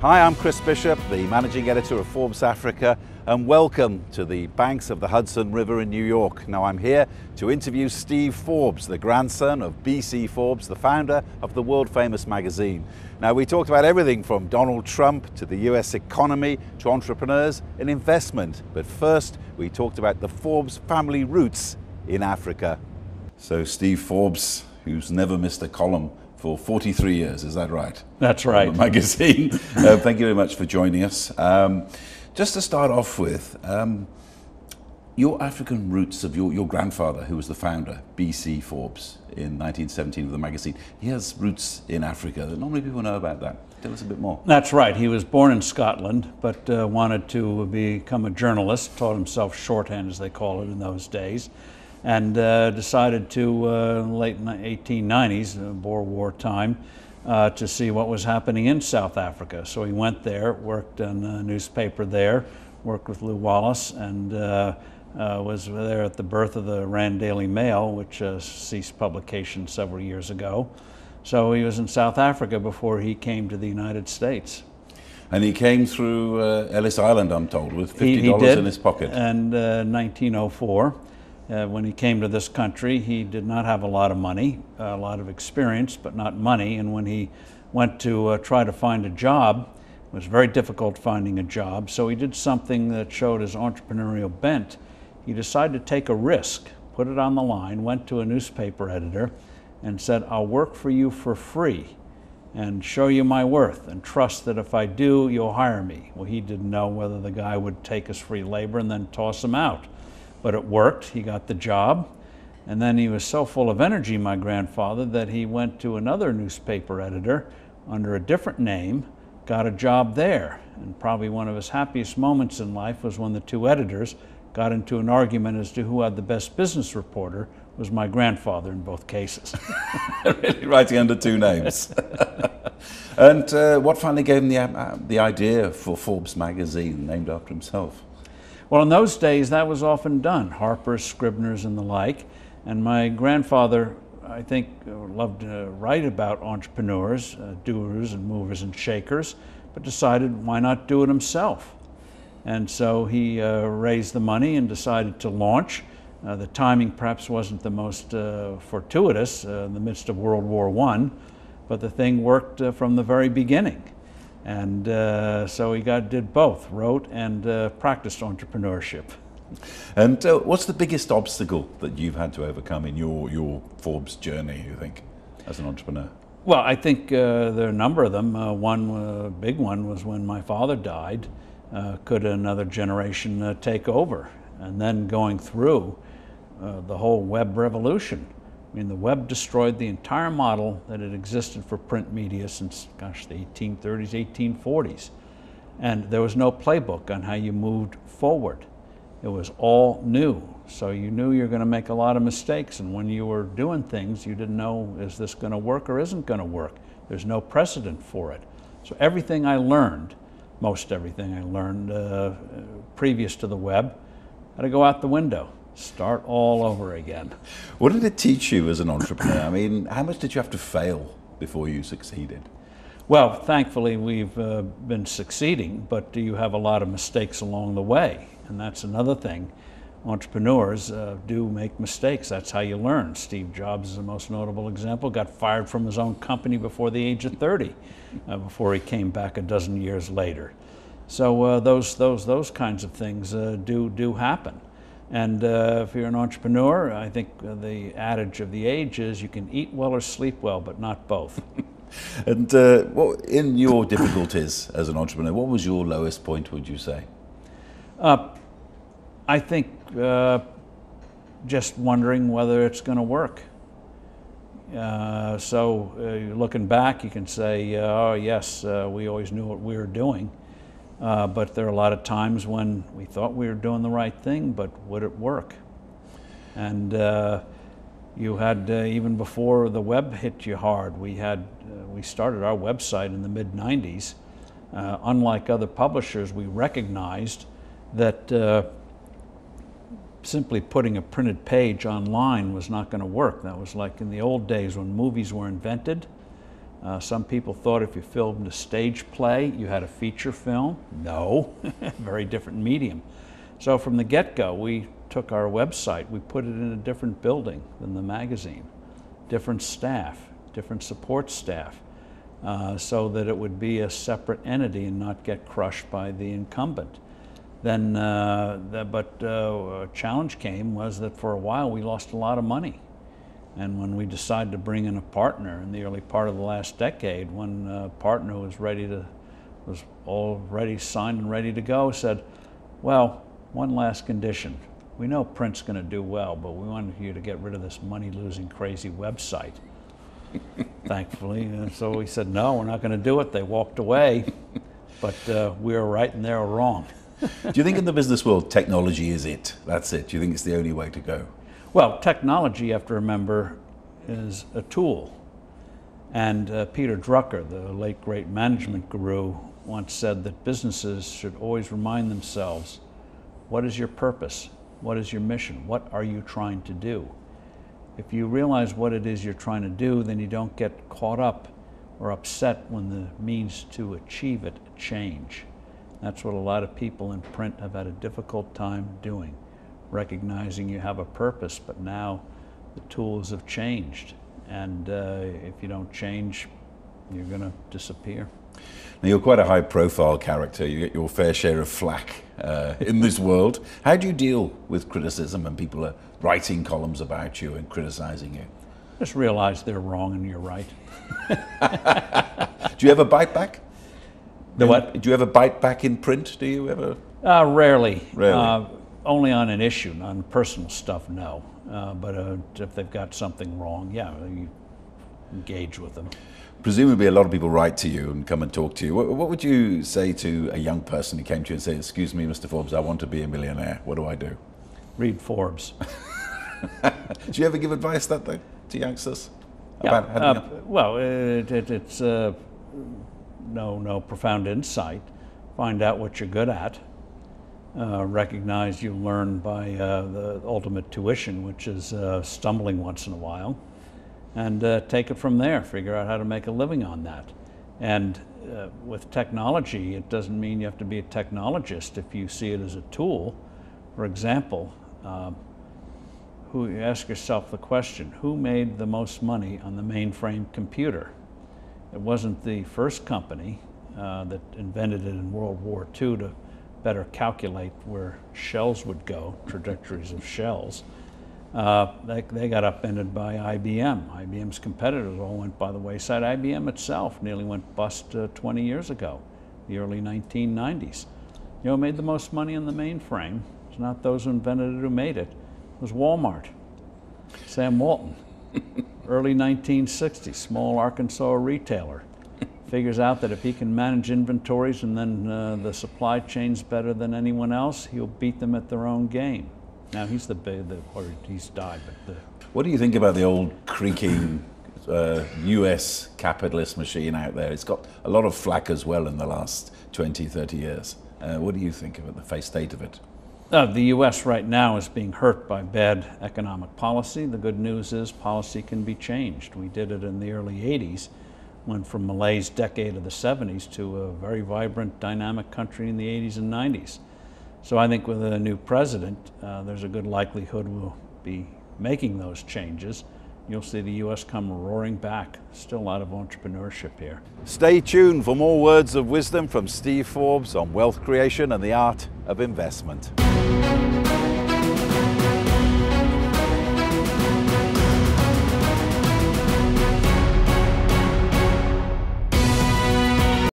Hi, I'm Chris Bishop, the Managing Editor of Forbes Africa, and welcome to the banks of the Hudson River in New York. Now I'm here to interview Steve Forbes, the grandson of BC Forbes, the founder of the world-famous magazine. Now we talked about everything from Donald Trump to the US economy to entrepreneurs and investment. But first, we talked about the Forbes family roots in Africa. So Steve Forbes, who's never missed a column for 43 years, is that right? That's right. On the magazine. Thank you very much for joining us. Just to start off with, your African roots of your grandfather, who was the founder, BC Forbes, in 1917 of the magazine. He has roots in Africa that not many people know about that. Tell us a bit more. That's right. He was born in Scotland, but wanted to become a journalist, taught himself shorthand, as they call it in those days, and decided to, late 1890s, Boer War time, to see what was happening in South Africa. So he went there, worked on a newspaper there, worked with Lew Wallace, and was there at the birth of the Rand Daily Mail, which ceased publication several years ago. So he was in South Africa before he came to the United States. And he came through Ellis Island, I'm told, with $50 in his pocket. And 1904. When he came to this country, he did not have a lot of money, a lot of experience, but not money. And when he went to try to find a job, it was very difficult finding a job. So he did something that showed his entrepreneurial bent. He decided to take a risk, put it on the line, went to a newspaper editor and said, "I'll work for you for free and show you my worth and trust that if I do, you'll hire me." Well, he didn't know whether the guy would take his free labor and then toss him out. But it worked. He got the job. And then he was so full of energy, my grandfather, that he went to another newspaper editor under a different name, got a job there. And probably one of his happiest moments in life was when the two editors got into an argument as to who had the best business reporter. It was my grandfather in both cases. Really writing under two names. And what finally gave him the idea for Forbes magazine, named after himself? Well, in those days, that was often done, Harper's, Scribner's, and the like. And my grandfather, I think, loved to write about entrepreneurs, doers and movers and shakers, but decided why not do it himself? And so he raised the money and decided to launch. The timing perhaps wasn't the most fortuitous in the midst of World War I, but the thing worked from the very beginning. And so he did both, wrote and practiced entrepreneurship. And what's the biggest obstacle that you've had to overcome in your Forbes journey, you think, as an entrepreneur? Well, I think there are a number of them. One big one was when my father died. Could another generation take over? And then going through the whole web revolution. I mean, the web destroyed the entire model that had existed for print media since, gosh, the 1830s, 1840s. And there was no playbook on how you moved forward. It was all new. So you knew you were going to make a lot of mistakes. And when you were doing things, you didn't know, is this going to work or isn't going to work? There's no precedent for it. So everything I learned, most everything I learned previous to the web, had to go out the window. Start all over again. What did it teach you as an entrepreneur? I mean, how much did you have to fail before you succeeded? Well, thankfully we've been succeeding, but you have a lot of mistakes along the way. And that's another thing. Entrepreneurs do make mistakes. That's how you learn. Steve Jobs is the most notable example. Got fired from his own company before the age of 30, before he came back a dozen years later. So those kinds of things do happen. And if you're an entrepreneur, I think the adage of the age is you can eat well or sleep well, but not both. And in your difficulties as an entrepreneur, what was your lowest point, would you say? I think just wondering whether it's going to work. So looking back, you can say, oh yes, we always knew what we were doing. But there are a lot of times when we thought we were doing the right thing, but would it work? And you had, even before the web hit you hard, we started our website in the mid-90s. Unlike other publishers, we recognized that simply putting a printed page online was not going to work. That was like in the old days when movies were invented. Some people thought if you filmed a stage play, you had a feature film. No, very different medium. So from the get-go, we took our website, we put it in a different building than the magazine, different staff, different support staff, so that it would be a separate entity and not get crushed by the incumbent. Then, a challenge came was that for a while we lost a lot of money. And when we decided to bring in a partner in the early part of the last decade, one partner was already signed and ready to go, said, well, one last condition. We know print's going to do well, but we want you to get rid of this money-losing, crazy website. Thankfully, and so we said, no, we're not going to do it. They walked away, but we were right and they were wrong. Do you think in the business world, technology is it? That's it? Do you think it's the only way to go? Well, technology, you have to remember, is a tool. And Peter Drucker, the late great management guru, once said that businesses should always remind themselves, what is your purpose? What is your mission? What are you trying to do? If you realize what it is you're trying to do, then you don't get caught up or upset when the means to achieve it change. That's what a lot of people in print have had a difficult time doing. Recognizing you have a purpose, but now the tools have changed. And if you don't change, you're going to disappear. Now, you're quite a high-profile character. You get your fair share of flack in this world. How do you deal with criticism when people are writing columns about you and criticizing you? Just realize they're wrong and you're right. Do you ever bite back? The what? Do you ever bite back in print? Do you ever? Rarely. Rarely. Only on an issue, on personal stuff, no. But if they've got something wrong, yeah, you engage with them. Presumably a lot of people write to you and come and talk to you. What would you say to a young person who came to you and said, excuse me, Mr. Forbes, I want to be a millionaire. What do I do? Read Forbes. Do you ever give advice that way to youngsters? Yeah, well, it's no profound insight. Find out what you're good at. Recognize you learn by the ultimate tuition, which is stumbling once in a while, and take it from there. Figure out how to make a living on that. And with technology, it doesn't mean you have to be a technologist if you see it as a tool. For example, you ask yourself the question, who made the most money on the mainframe computer? It wasn't the first company that invented it in World War II to better calculate where shells would go, trajectories of shells. They got upended by IBM. IBM's competitors all went by the wayside. IBM itself nearly went bust 20 years ago, the early 1990s. You know, made the most money on the mainframe. It's not those who invented it who made it. It was Walmart. Sam Walton, early 1960s, small Arkansas retailer. Figures out that if he can manage inventories and then the supply chains better than anyone else, he'll beat them at their own game. Now he's he's died. But what do you think about the old creaking US capitalist machine out there? It's got a lot of flack as well in the last 20, 30 years. What do you think of it, the face state of it? The US right now is being hurt by bad economic policy. The good news is policy can be changed. We did it in the early 80s. Went from Malaise decade of the 70s to a very vibrant, dynamic country in the 80s and 90s. So I think with a new president, there's a good likelihood we'll be making those changes. You'll see the U.S. come roaring back. Still a lot of entrepreneurship here. Stay tuned for more words of wisdom from Steve Forbes on wealth creation and the art of investment.